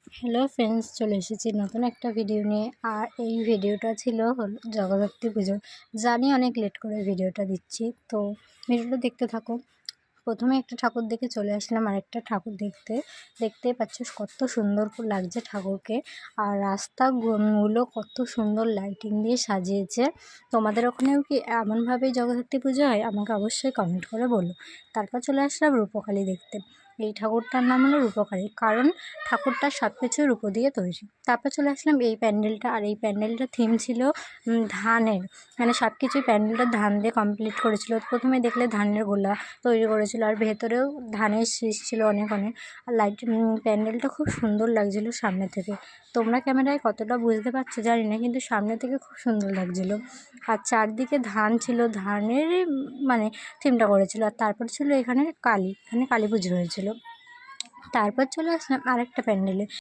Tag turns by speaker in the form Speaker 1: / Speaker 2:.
Speaker 1: Hello friends, চলে এসেছি নতুন একটা ভিডিও নিয়ে। আর এই ভিডিওটা ছিল হলো জগদ্ধাত্রী পুজো। জানি অনেক লেট করে ভিডিওটা দিচ্ছি, তো ভিডিওটা দেখতে থাকো। প্রথমে একটা ঠাকুর দেখে চলে আসলাম আরেকটা ঠাকুর দেখতে। দেখতেই পাচ্ছ কত সুন্দর লাগছে ঠাকুরকে। আর রাস্তাগুলো কত সুন্দর লাইটিং দিয়ে সাজিয়েছে। তোমাদের ওখানেও কি এমনভাবেই জগদ্ধাত্রী পুজো হয়? আমাকে অবশ্যই কমেন্ট করে বলো। তারপর চলে আসলাম রূপকালী দেখতে। এই ঠাকুরটার নাম হলো রূপকালী, কারণ ঠাকুরটা সব কিছু রূপো দিয়ে তৈরি। তারপর চলে আসলাম এই প্যান্ডেলটা। আর এই প্যান্ডেলটার থিম ছিল ধানের, মানে সব কিছুই প্যান্ডেলটা ধান দিয়ে কমপ্লিট করেছিল। প্রথমে দেখলে ধানের গোলা তৈরি করেছিল, আর ভেতরেও ধানের শীষ ছিল অনেক অনেক। আর প্যান্ডেলটা খুব সুন্দর লাগছিল সামনে থেকে। তোমরা ক্যামেরায় কতটা বুঝতে পারছো জানি না, কিন্তু সামনে থেকে খুব সুন্দর লাগছিল। আর চারদিকে ধান ছিল, ধানেরই মানে থিমটা করেছিল। আর তারপর ছিল এখানে কালী পুজো হয়েছিল। তারপর চলে আসলাম আরেকটা প্যান্ডেলে।